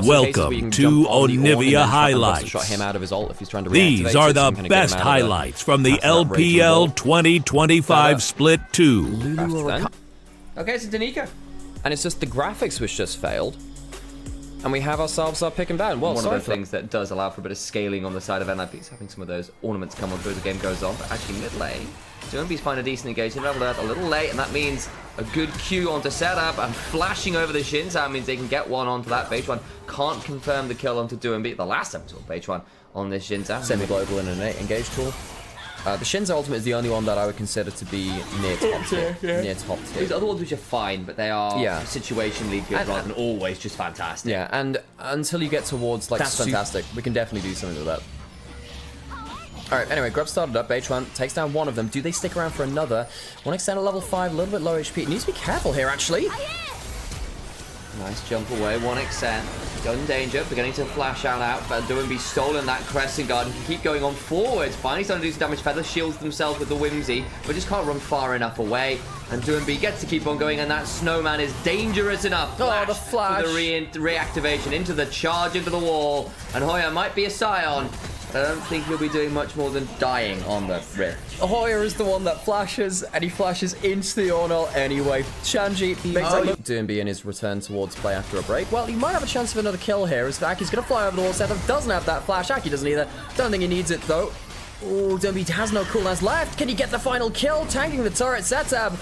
Welcome to Onivia highlights. These are the best highlights from the LPL 2025 Split 2. Okay, so Danica. And it's just the graphics which just failed. And we have ourselves our pick and ban. Well, one of those things that does allow for a bit of scaling on the side of NIP is having some of those ornaments come on through as the game goes on. But actually, mid lane, Zombie's find a decent engagement level there a little late, and that means a good Q onto setup and flashing over the Shins. That means they can get one onto that. Beichuan can't confirm the kill onto Doombi. The last time we saw Beichuan on this Shinza. Semi-global and an engage tool. The Shinza ultimate is the only one that I would consider to be near top tier. Near top tier. These other ones which are fine, but they are situationally good rather than always just fantastic. Yeah, and until you get towards like that's fantastic. We can definitely do something with that. Alright, anyway, Grub started up. Beichuan takes down one of them. Do they stick around for another? One extend at level 5, a little bit low HP. Needs to be careful here, actually. Nice jump away, 1xN. Gun in danger, beginning to flash out, but Doombi stolen that Crescent Guard and can keep going on forwards. Finally starting to do some damage. Feather shields themselves with the Whimsy, but just can't run far enough away. And Doombi gets to keep on going, and that Snowman is dangerous enough. Oh, the flash! For the reactivation into the charge into the wall. And Hoya might be a Scion. I don't think he'll be doing much more than dying on the Rift. Hoya is the one that flashes, and he flashes into the Ornal anyway. Shanji Doombi in his return towards play after a break. Well, he might have a chance of another kill here, as Aki's going to fly over the wall. Seth doesn't have that flash. Aki doesn't either. Don't think he needs it, though. Oh, Doombi has no cooldowns left. Can he get the final kill? Tanking the turret. Setab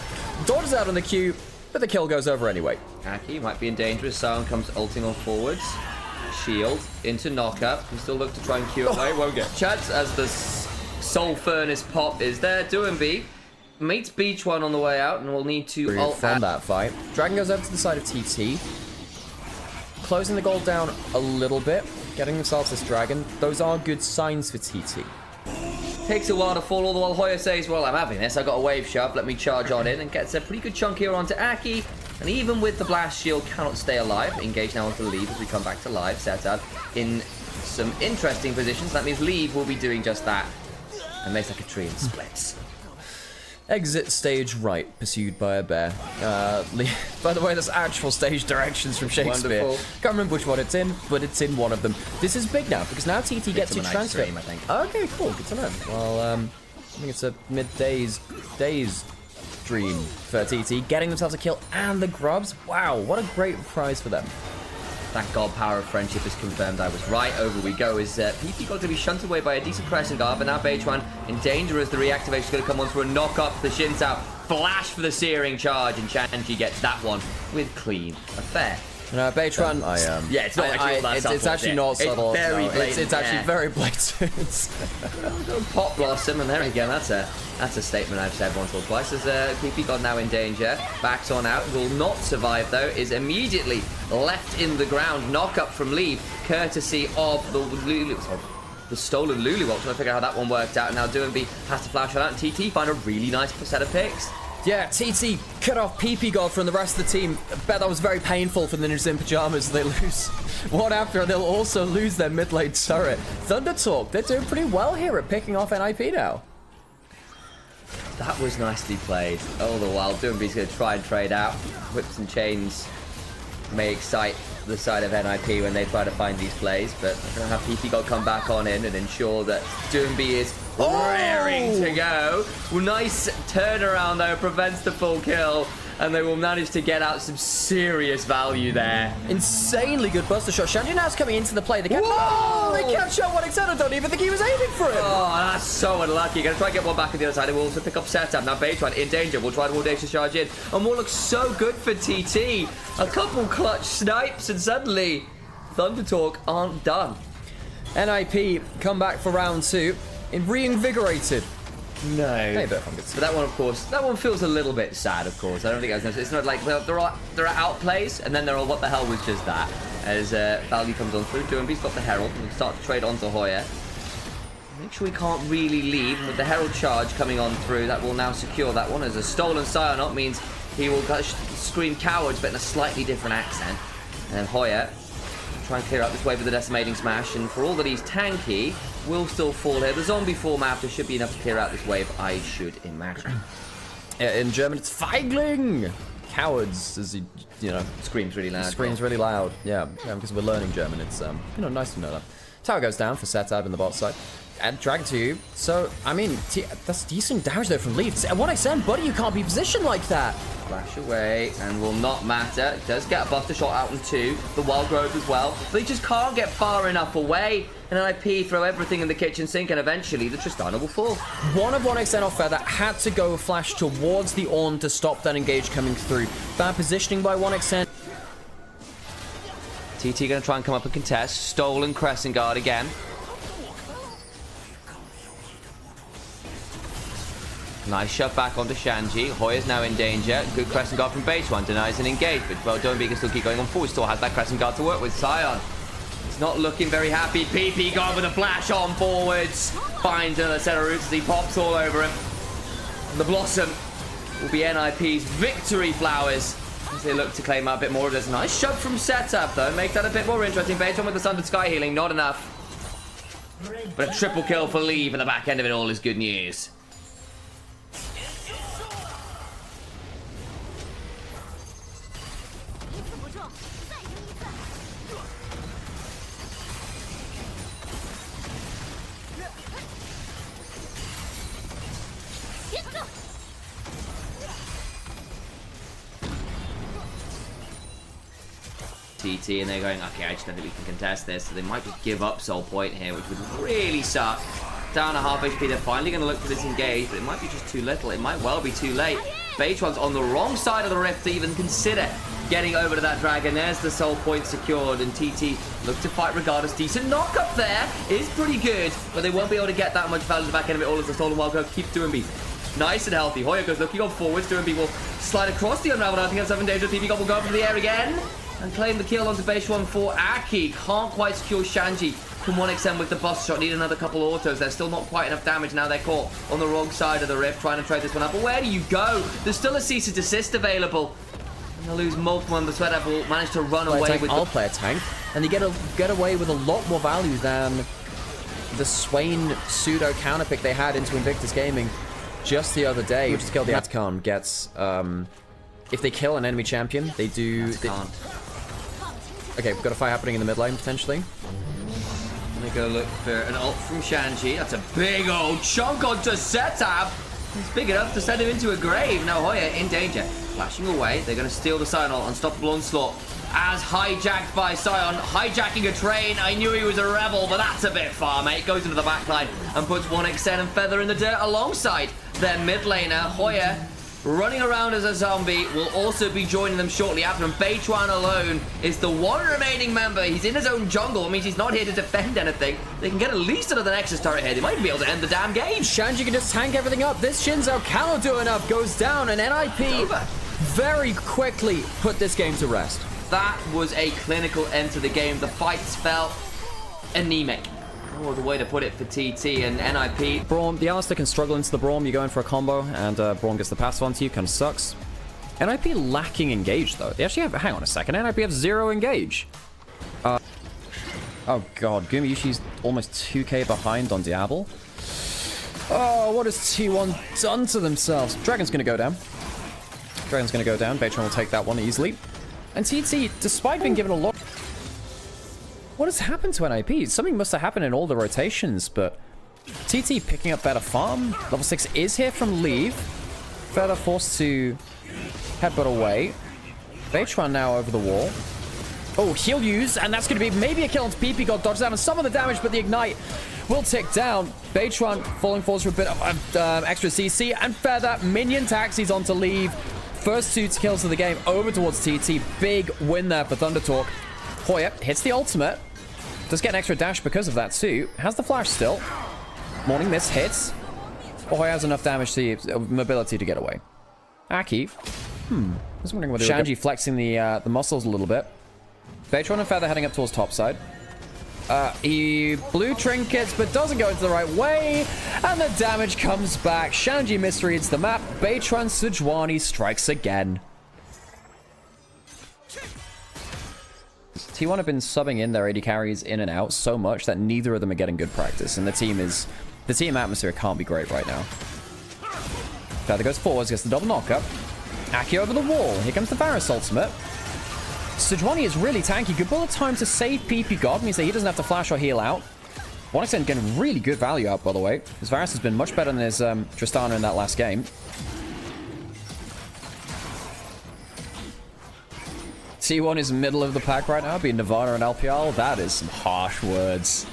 dodges out on the Q, but the kill goes over anyway. Aki might be in danger as Sion comes ulting on forwards. Shield into knockup. We still look to try and Q away. Won't get chance as the Soul Furnace pop is there. Doombi meets Beichuan on the way out, and we'll need to ult from that fight. Dragon goes over to the side of TT, closing the gold down a little bit, getting themselves this dragon. Those are good signs for TT. Takes a while to fall, all the while Hoya says, well, I'm having this. I got a wave shove. Let me charge on in, and gets a pretty good chunk here onto Aki. And even with the blast shield, cannot stay alive. Engage now onto Leave as we come back to live. Setup in some interesting positions. That means Leave will be doing just that. And makes like a tree and splits. Exit stage right, pursued by a bear. By the way, there's actual stage directions from Shakespeare. Wonderful. Can't remember which one it's in, but it's in one of them. This is big now, because now TT gets to transfer. Stream, I think. Okay, cool, good to know. Well, I think it's a days stream for TT, getting themselves a kill and the grubs. Wow, what a great prize for them. That god power of friendship is confirmed. I was right. Over we go. Is PP got to be shunted away by a decent Crescent Guard, but now Beichuan in danger as the reactivation is going to come on through a knock up the Shins out. Flash for the searing charge, and Shanji gets that one with clean affair. No, Beichuan, yeah, it's not actually it's actually not subtle. It's very blatant. It's actually very blatant. Pop Blossom, and there again, that's a statement I've said once or twice. As PP God now in danger, backs on out, will not survive though, is immediately left in the ground. Knock up from Leave, courtesy of the stolen Lulu Walk. Trying to figure out how that one worked out. And now Doombi has to flash on out, and TT find a really nice set of picks. Yeah, TT cut off PP God from the rest of the team. I bet that was very painful for the Ninjas in Pyjamas. They lose one after, and they'll also lose their mid lane turret. Thunder Talk, they're doing pretty well here at picking off NIP now. That was nicely played. All the while, Doombi's going to try and trade out. Whips and chains may excite the side of NIP when they try to find these plays, but they're going to have PP God come back on in and ensure that Doombi is raring to go. Well, nice turnaround though, prevents the full kill, and they will manage to get out some serious value there. Insanely good buster shot. Shanji now's coming into the play. They kept shot 1xN. I don't even think he was aiming for him. Oh, that's so unlucky. Gonna try and get one back on the other side. They will also pick up setup. Now Beichuan in danger. We'll try to audacious charge in. And what looks so good for TT. A couple clutch snipes, and suddenly Thunder Talk aren't done. NIP come back for round 2 in reinvigorated. No. Hey, but that one, of course, that one feels a little bit sad, of course. I don't think it's not like there are outplays, and then there are what the hell was just that. As value comes on through, Doombi's got the Herald, and we start to trade onto Hoya. Make sure we can't really leave, and with the Herald charge coming on through, that will now secure that one. As a stolen Scion up means he will scream cowards, but in a slightly different accent. And then Hoya try and clear out this wave with the decimating smash, and for all that he's tanky, will still fall here. The zombie form after should be enough to clear out this wave, I should imagine. In German, it's Feigling. cowards, as he, you know, Screams really loud. screams really loud. Yeah, because we're learning German. It's, you know, nice to know that. Tower goes down for Setab in the bot side. And Dragon to you. So, I mean, that's decent damage there from Leaf. At 1xn, buddy, you can't be positioned like that. Flash away and will not matter. Does get a buster shot out on 2. The Wild Grove as well. But he just can't get far enough away. And IP throw everything in the kitchen sink, and eventually the Tristana will fall. One of 1xn off Feather had to go flash towards the Ornn to stop that engage coming through. Bad positioning by 1xn. TT going to try and come up and contest. Stolen Crescent Guard again. Nice shove back onto Shanji. Hoya's now in danger. Good Crescent Guard from base 1. Denies an engage, but well, Doinby can still keep going on forward. Still has that Crescent Guard to work with. Sion. He's not looking very happy. PP gone with a flash on forwards. Finds another set of roots as he pops all over him. And the Blossom will be NIP's victory flowers as they look to claim out a bit more of this. Nice shove from Setup, though. Makes that a bit more interesting. Base 1 with the Sundered Sky healing. Not enough. But a triple kill for Leave, and the back end of it all is good news. TT, and they're going, okay, I just don't think we can contest this, so they might just give up Soul Point here, which would really suck. Down a half HP, they're finally going to look for this engage, but it might be just too little. It might well be too late. Beige-One's on the wrong side of the rift to even consider getting over to that dragon. There's the Soul Point secured, and TT look to fight regardless. Decent knock up there is pretty good, but they won't be able to get that much value at the back end of it all as the Stolen Wild Grove keeps Doinby nice and healthy. Hoya goes looking on forwards. Doinby will slide across the Unraveled. I think that's 7 danger. TV God will go up into the air again and claim the kill onto base 1 for Aki. Can't quite secure Shanji from 1xn with the bust shot. Need another couple autos. There's still not quite enough damage. Now they're caught on the wrong side of the rift, trying to trade this one up. But where do you go? There's still a cease and desist available. And they'll lose multiple, and the Sweat will manage to run away with I'll play a tank. And they get away with a lot more value than the Swain pseudo counterpick they had into Invictus Gaming just the other day. Which is kill the Atacon gets, if they kill an enemy champion, they do... Okay, we've got a fight happening in the mid lane, potentially. They go look for an ult from Shanji. That's a big old chunk onto Setab. He's big enough to send him into a grave. Now Hoya in danger. Flashing away. They're going to steal the Sion ult. Unstoppable Onslaught. As hijacked by Sion. Hijacking a train. I knew he was a rebel, but that's a bit far, mate. Goes into the backline and puts 1xn and Feather in the dirt alongside their mid laner. Hoya, running around as a zombie, will also be joining them shortly after him. Beichuan alone is the one remaining member. He's in his own jungle. It means he's not here to defend anything. They can get at least another Nexus turret here. They might even be able to end the damn game. Shanji can just tank everything up. This Shinzo cannot do enough. Goes down, and NIP very quickly put this game to rest. That was a clinical end to the game. The fights felt anemic. Oh, the way to put it for TT and NIP. Braum, the Alistair can struggle into the Braum. You're going for a combo, and Braum gets the pass onto you. Kind of sucks. NIP lacking engage, though. They actually have... Hang on a second. NIP have 0 engage. Oh, God. Gumayushi's almost 2k behind on Diablo. Oh, what has T1 done to themselves? Dragon's going to go down. Dragon's going to go down. Beitron will take that one easily. And TT, despite being given a lot... What has happened to NIP? Something must have happened in all the rotations, but TT picking up better farm. Level 6 is here from Leave. Feather forced to headbutt away. Beitron now over the wall. Oh, he'll use, and that's going to be maybe a kill onto PP. God dodges out on some of the damage, but the Ignite will tick down. Beitron falling forwards for a bit of extra CC, and Feather minion taxis onto Leave. First 2 kills of the game over towards TT. Big win there for Thunder Talk. Hoya hits the ultimate. Does get an extra dash because of that too. Has the flash still. Morning Mist hits. Hoya has enough damage to mobility to get away. Aki. I was wondering whether Shanji flexing the muscles a little bit. Beitron and Feather heading up towards top side. He blue trinkets, but doesn't go into the right way. And the damage comes back. Shanji misreads the map. Beitron Sejuani strikes again. T1 have been subbing in their AD carries in and out so much that neither of them are getting good practice. And the team atmosphere can't be great right now. Feather goes forwards, gets the double knockup. Aki over the wall. Here comes the Varus ultimate. Sejuani is really tanky. Good bullet time to save PP God. Means that he doesn't have to flash or heal out. One extent getting really good value out, by the way. His Varus has been much better than his Tristana in that last game. T1 is middle of the pack right now, being Nirvana and LPL. That is some harsh words.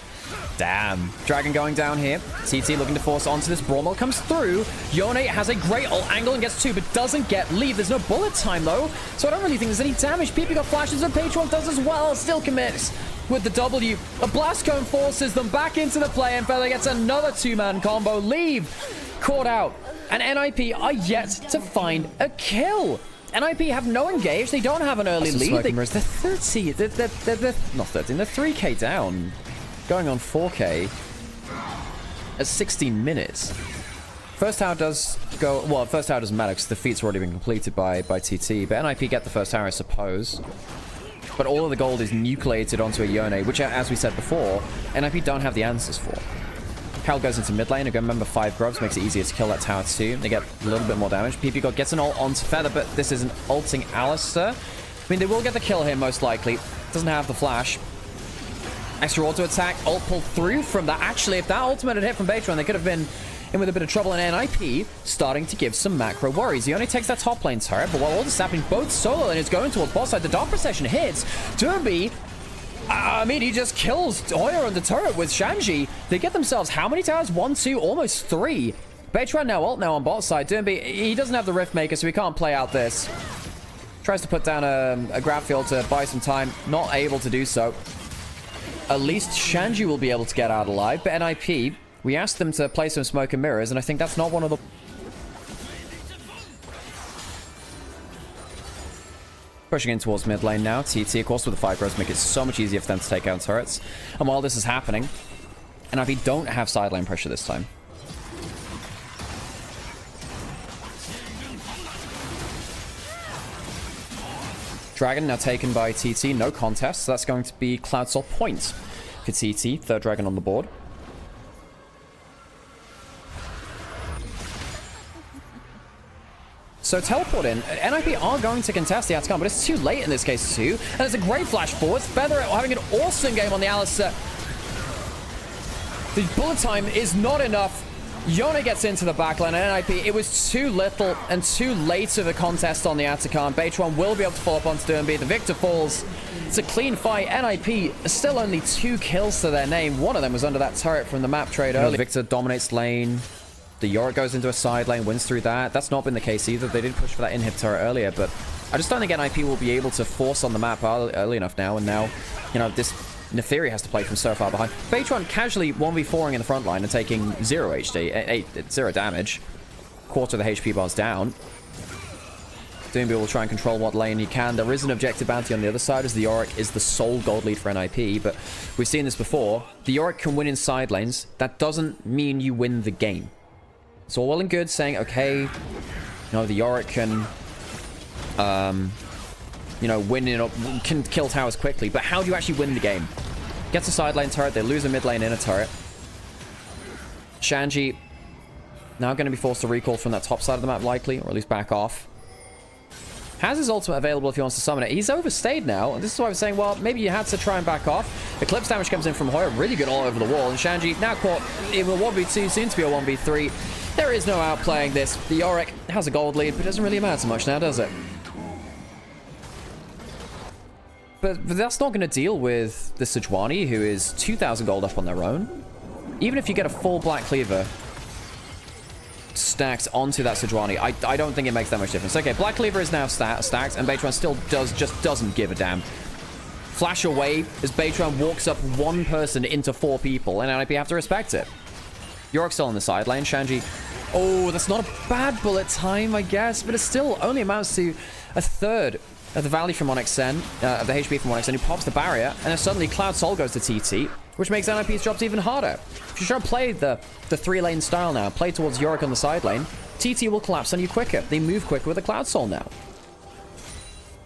Damn. Dragon going down here. TT looking to force onto this. Brawl comes through. Yone has a great ult angle and gets 2, but doesn't get lead. There's no bullet time, though, so I don't really think there's any damage. PP got flashes, and Patreon does as well. Still commits with the W. A blast cone forces them back into the play, and Feather gets another 2-man combo. Leave caught out, and NIP are yet to find a kill. NIP have no engage. They don't have an early lead. They're 30. They're not 13. They're 3k down. Going on 4k at 16 minutes. First tower does go... Well, first tower doesn't matter because the feat's already been completed by TT. But NIP get the first tower, I suppose. But all of the gold is nucleated onto a Yone, which, as we said before, NIP don't have the answers for. Cal goes into mid lane. Again, remember 5 grubs makes it easier to kill that tower too. They get a little bit more damage. PP God gets an ult onto Feather, but this isn't ulting Alistar. I mean, they will get the kill here most likely. Doesn't have the flash. Extra auto attack, ult pulled through from that. Actually, if that ultimate had hit from Batron, they could have been in with a bit of trouble. And NIP starting to give some macro worries. He only takes that top lane turret, but while all this is happening, both solo and is going towards boss side. The Dark Procession hits. Derby, I mean, he just kills Hoya on the turret with Shanji. They get themselves how many towers? 1, 2, almost 3. Batron now ult now on bot side. Derby, he doesn't have the Rift Maker, so he can't play out this. Tries to put down a grab field to buy some time. Not able to do so. At least Shanji will be able to get out alive, but NIP, we asked them to play some smoke and mirrors, and I think that's not one of the... Pushing in towards mid lane now. TT, of course, with the 5 growth, make it so much easier for them to take out turrets. And while this is happening, NIP don't have side lane pressure this time. Dragon now taken by TT, no contest, so that's going to be Cloud Soul points for TT, 3rd dragon on the board. So teleport in, NIP are going to contest the outcome, but it's too late in this case too, and it's a great flash forward. Feather having an awesome game on the Alistar. The bullet time is not enough. Yone gets into the backline, and NIP, it was too little and too late of a contest on the Atakan. Batron will be able to follow up onto Derby. The victor falls. It's a clean fight. NIP still only 2 kills to their name. One of them was under that turret from the map trade earlier. Victor dominates lane. The Yorick goes into a side lane, wins through that. That's not been the case either. They did push for that inhib turret earlier, but I just don't think NIP will be able to force on the map early enough now. And now, you know, this... Neferi has to play from so far behind. Batron casually 1v4ing in the front line and taking 0 HD, 0 damage. Quarter of the HP bars down. Doomby will try and control what lane he can. There is an objective bounty on the other side as the Yorick is the sole gold lead for NIP, but we've seen this before. The Yorick can win in side lanes. That doesn't mean you win the game. It's all well and good saying, okay, you know, the Yorick can... you know, can kill towers quickly, but how do you actually win the game? Gets a side lane turret, they lose a mid lane inner turret. Shanji now going to be forced to recall from that top side of the map likely, or at least back off. Has his ultimate available if he wants to summon it. He's overstayed now, and this is why I was saying, well, maybe you had to try and back off. Eclipse damage comes in from Hoya, really good all over the wall, and Shanji now caught in a 1v2, soon to be a 1v3. There is no outplaying this. The Yorick has a gold lead, but it doesn't really matter much now, does it? But that's not going to deal with the Sejuani, who is 2,000 gold up on their own. Even if you get a full Black Cleaver stacked onto that Sejuani, I don't think it makes that much difference. Okay, Black Cleaver is now stacked, and Batron still just doesn't give a damn. Flash away as Batron walks up 1 person into 4 people, and NIP have to respect it. Yorick still on the side lane. Shanji, oh, that's not a bad bullet time, I guess, but it still only amounts to a 3rd of the value from Onyx Sen, of the HP from Onyx Sen, who pops the barrier, and then suddenly Cloud Soul goes to TT, which makes NIP's jobs even harder. If you try to play the 3-lane style now, play towards Yorick on the side lane, TT will collapse on you quicker. They move quicker with the Cloud Soul now.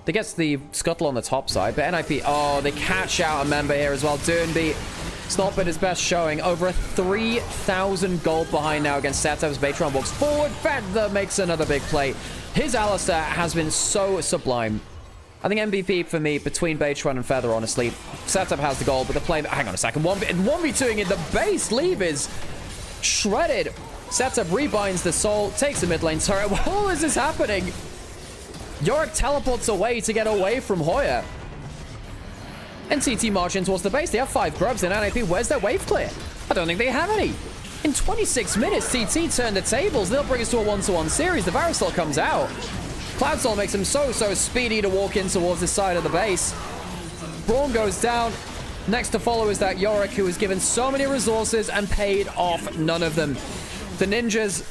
They get the Scuttle on the top side, but NIP, oh, they catch out a member here as well. Durnby It's not been his best showing. Over 3,000 gold behind now against Setup's Batron. Walks forward. Feather makes another big play. His Alistair has been so sublime. I think MVP for me between Batron and Feather, honestly. Setup has the goal, but the play... Hang on a second. 1v2ing in the base. Leave is shredded. Setup rebinds the soul, takes the mid lane turret. How is this happening? Yorick teleports away to get away from Hoya. And TT march in towards the base. They have 5 grubs in NAP. Where's their wave clear? I don't think they have any. In 26 minutes, TT turned the tables. They'll bring us to a 1-to-1 series. The Varusol comes out. Cloudsoul makes him so speedy to walk in towards this side of the base. Braum goes down. Next to follow is that Yorick, who was given so many resources and paid off none of them. The ninjas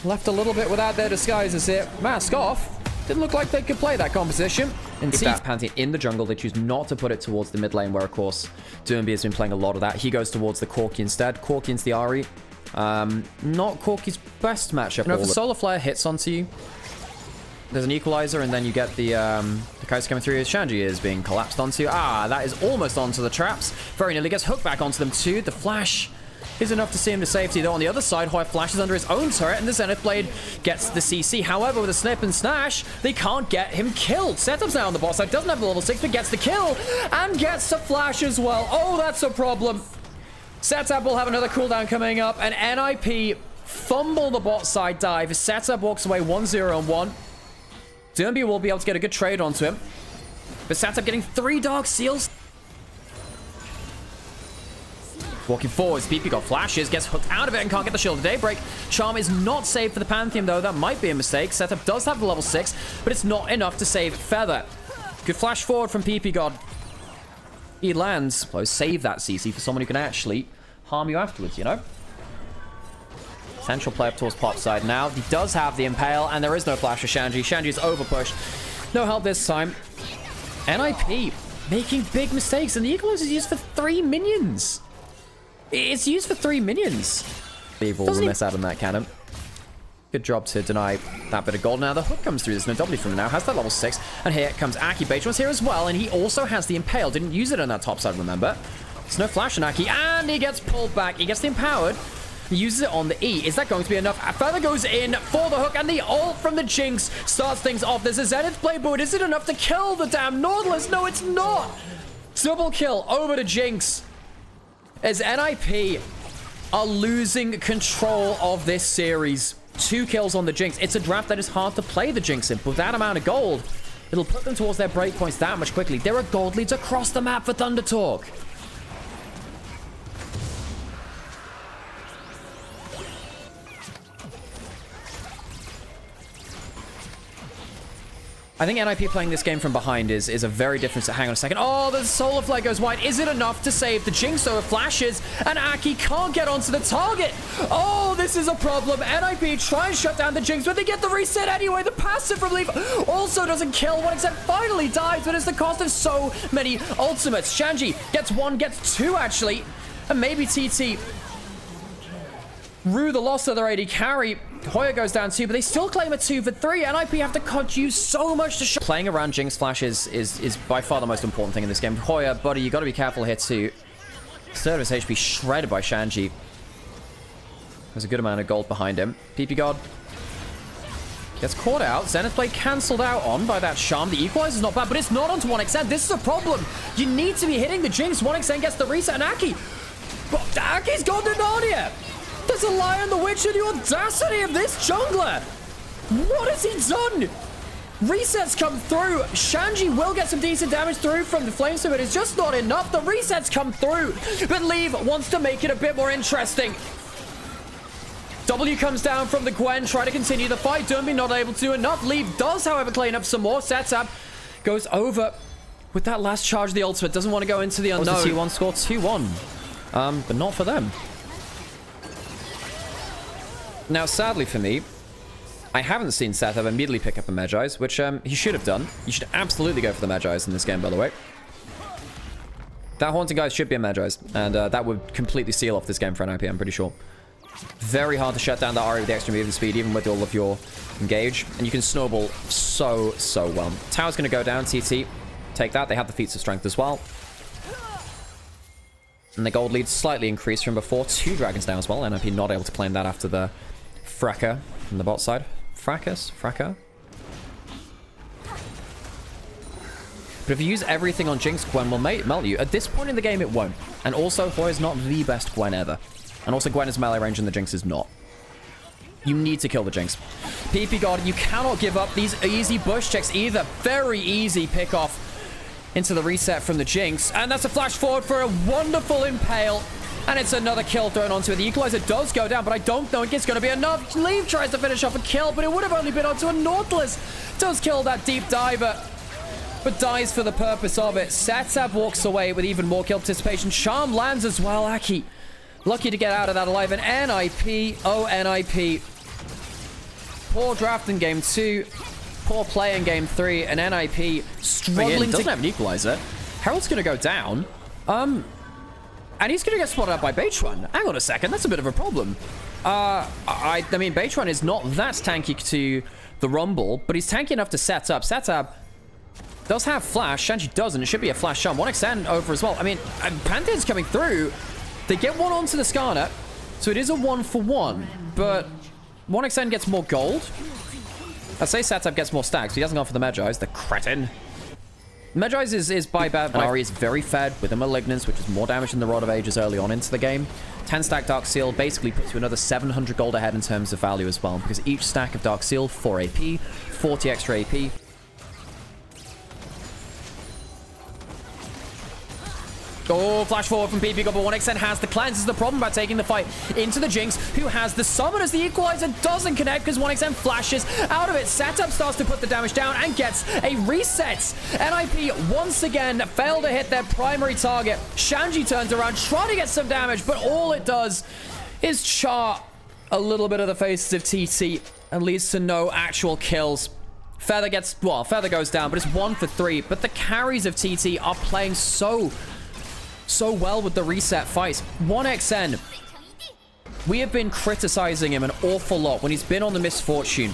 left a little bit without their disguises here. Mask off. Didn't look like they could play that composition. And that Pantheon in the jungle, they choose not to put it towards the mid lane, where, of course, Doomby has been playing a lot of that. He goes towards the Corki instead. Corki into the Ahri. Not Corki's best matchup. If the Solar Flare hits onto you, there's an equalizer, and then you get the Kaiser coming through. Shanji is being collapsed onto. That is almost onto the traps. Very nearly gets hooked back onto them too. The flash is enough to see him to safety, though. On the other side, Hoya flashes under his own turret, and the Zenith Blade gets the CC. However, with a snip and snash, they can't get him killed. Setup's now on the bot side, doesn't have the level 6, but gets the kill, and gets the flash as well. Oh, that's a problem. Setup will have another cooldown coming up, and NIP fumble the bot side dive. Setup walks away 1-0-1. Doomby will be able to get a good trade onto him. But Setup getting 3 Dark Seals. Walking forwards, BP got flashes, gets hooked out of it and can't get the Shield of Daybreak. Charm is not saved for the Pantheon, though. That might be a mistake. Setup does have the level 6, but it's not enough to save Feather. Good flash forward from PP God. He lands. Well, save that CC for someone who can actually harm you afterwards, you know? Central play up towards Pop side now. He does have the Impale, and there is no flash for Shanji. Shanji's overpushed. No help this time. NIP making big mistakes, and the Equalizer is used for 3 minions. It's used for 3 minions. Evil will miss out on that cannon. Good job to deny that bit of gold. Now the hook comes through. There's no W from him now. Has that level 6. And here comes Aki. Batron's here as well, and he also has the Impale. Didn't use it on that top side, remember? There's no flash on Aki, and he gets pulled back. He gets the Empowered. He uses it on the E. Is that going to be enough? Feather goes in for the hook, and the ult from the Jinx starts things off. There's a Zenith Blade, but is it enough to kill the damn Nautilus? No, it's not. Double kill over to Jinx, as NIP are losing control of this series. 2 kills on the Jinx. It's a draft that is hard to play the Jinx in. With that amount of gold, it'll put them towards their breakpoints that much quickly. There are gold leads across the map for Thunder Talk. I think NIP playing this game from behind is a very different... Hang on a second. Oh, the Solar Flare goes wide. Is it enough to save the Jinx? So it flashes, and Aki can't get onto the target. Oh, this is a problem. NIP try and shut down the Jinx, but they get the reset anyway. The passive relief also doesn't kill. 1xM finally dies, but it's the cost of so many ultimates. Shanji gets 1, gets 2, actually. And maybe TT... Rue the loss of their AD carry. Hoya goes down 2, but they still claim a 2 for 3. NIP have to use so much to show. Playing around Jinx Flash is by far the most important thing in this game. Hoya, buddy, you got to be careful here too. Third of his HP shredded by Shanji. There's a good amount of gold behind him. PP God gets caught out. Zenith Blade cancelled out on by that Charm. The Equalizer is not bad, but it's not onto 1xM. This is a problem. You need to be hitting the Jinx. 1xM gets the reset, and Aki. But Aki's gone to Narnia. There's a Lion, the Witch, and the audacity of this jungler. What has he done? Resets come through. Shanji will get some decent damage through from the Flamestorm, but it's just not enough. The resets come through, but Leave wants to make it a bit more interesting. W comes down from the Gwen, try to continue the fight. Doomby not able to do enough. Leave does, however, clean up some more. Setup goes over with that last charge of the ultimate. Doesn't want to go into the unknown. The T1 score 2-1, but not for them. Now, sadly for me, I haven't seen Setup immediately pick up a Magi's, which he should have done. You should absolutely go for the Magi's in this game, by the way. That Haunting Guy should be a Magi's, and that would completely seal off this game for NIP, I'm pretty sure. Very hard to shut down the Ahri with the extra movement speed, even with all of your engage. And you can snowball so well. Tower's going to go down, TT. Take that. They have the feats of strength as well. And the gold lead slightly increased from before. 2 dragons down as well. NIP not able to claim that after the fracker from the bot side. Fracker. But if you use everything on Jinx, Gwen will melt you. At this point in the game, it won't. And also, Hoya's not the best Gwen ever. And also, Gwen is melee range and the Jinx is not. You need to kill the Jinx. PP God, you cannot give up these easy bush checks either. Very easy pick off into the reset from the Jinx. And that's a flash forward for a wonderful impale. And it's another kill thrown onto it. The equalizer does go down, but I don't think it's going to be enough. Leave tries to finish off a kill, but it would have only been onto a Nautilus. Does kill that deep diver, but dies for the purpose of it. Satsab walks away with even more kill participation. Charm lands as well. Aki lucky to get out of that alive. And NIP, oh NIP. Poor draft in game 2. Poor play in game 3. And NIP struggling doesn't have an equalizer. Herald's going to go down. And he's going to get spotted out by Beitron. Hang on a second. That's a bit of a problem. I mean, Beitron is not that tanky to the Rumble, but he's tanky enough to set up. Satsab does have flash. Shanji doesn't. It should be a flash jump. 1xN over as well. I mean, Pantheon's coming through. They get one onto the Skarner, so it is a 1-for-1, but 1xN gets more gold. I'd say Satsab gets more stacks. He hasn't gone for the Magi's, the cretin. Magi's is by bad. Ari is very fed with a Malignance, which is more damage than the Rod of Ages early on into the game. 10 stack Dark Seal basically puts you another 700 gold ahead in terms of value as well, because each stack of Dark Seal, 4 AP, 40 extra AP. Oh, flash forward from PP God, but 1xN has the cleanse. This is the problem about taking the fight into the Jinx, who has the summon as the equalizer doesn't connect because 1xN flashes out of it. Satsab starts to put the damage down and gets a reset. NIP once again failed to hit their primary target. Shanji turns around, trying to get some damage, but all it does is char a little bit of the faces of TT and leads to no actual kills. Feather goes down, but it's 1 for 3. But the carries of TT are playing so well with the reset fights. 1xN, we have been criticizing him an awful lot when he's been on the misfortune.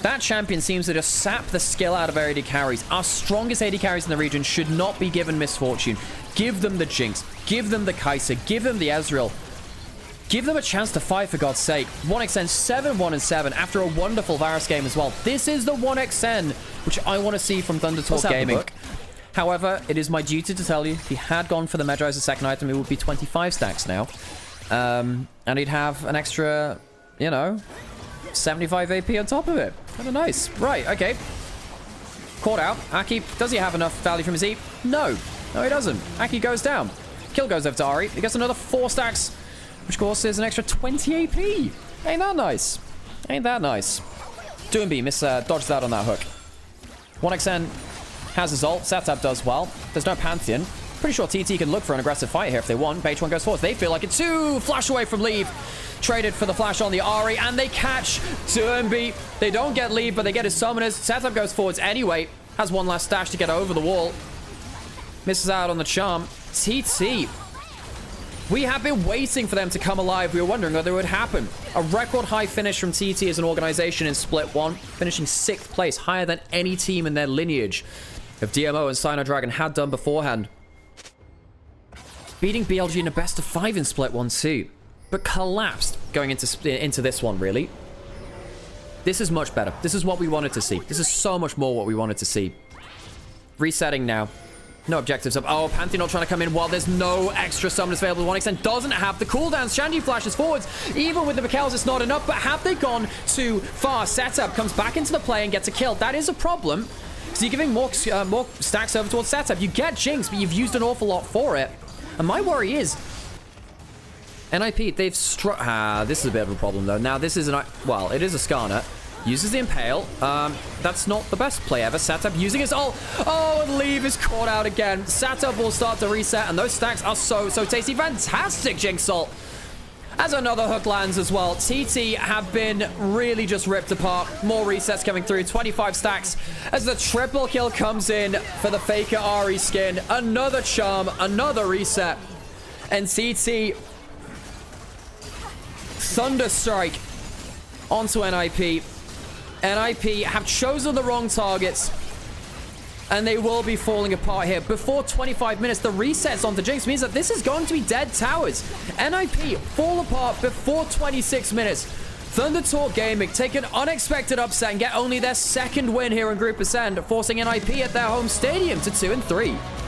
That champion seems to just sap the skill out of AD carries. Our strongest AD carries in the region should not be given misfortune. Give them the Jinx, give them the Kai'Sa, give them the Ezreal. Give them a chance to fight, for God's sake. 1xN 7-1-7 after a wonderful Varus game as well. This is the 1xN which I want to see from Thunder Talk Gaming. However, it is my duty to tell you, if he had gone for the Magi as a second item, it would be 25 stacks now. And he'd have an extra, 75 AP on top of it. Kind of nice. Right, okay. Caught out. Aki, does he have enough value from his E? No. No, he doesn't. Aki goes down. Kill goes over to Ari. He gets another 4 stacks, which of course is an extra 20 AP. Ain't that nice? Ain't that nice? Doombi dodges out on that hook. 1xN has his ult. Satsab does well. There's no Pantheon. Pretty sure TT can look for an aggressive fight here if they want. Beitron goes forward. They feel like it's 2. Flash away from leave. Traded for the flash on the Ari, and they catch Doombi. They don't get leave, but they get his summoners. Satsab goes forwards anyway. Has one last stash to get over the wall. Misses out on the charm. TT. We have been waiting for them to come alive. We were wondering whether it would happen. A record high finish from TT as an organization in Split 1, finishing 6th place, higher than any team in their lineage of DMO and Sino Dragon had done beforehand. Beating BLG in a best of 5 in Split 1 too, but collapsed going into this one, really. This is much better. This is what we wanted to see. This is so much more what we wanted to see. Resetting now. No objectives up. Oh, Pantheon not trying to come in while there's no extra summoners available. 1xN doesn't have the cooldowns. Shanji flashes forwards. Even with the Mikhails, it's not enough, but have they gone too far? Satsab comes back into the play and gets a kill. That is a problem. So you're giving more stacks over towards Satsab. You get Jinx, but you've used an awful lot for it. And my worry is, NIP, they've struck... this is a bit of a problem, though. Now, this is well, it is a Skarner. Uses the Impale. That's not the best play ever. Satsab using his ult. Oh, and Leave is caught out again. Satsab will start to reset, and those stacks are so tasty. Fantastic Jinx ult. As another hook lands as well. TT have been really just ripped apart. More resets coming through. 25 stacks as the triple kill comes in for the Faker Ari skin. Another charm, another reset. And TT Thunderstrike onto NIP. NIP have chosen the wrong targets. and they will be falling apart here. Before 25 minutes, the resets onto Jinx means that this is going to be dead towers. NIP fall apart before 26 minutes. Thunder Talk Gaming take an unexpected upset and get only their second win here in Group Ascend, forcing NIP at their home stadium to 2-3.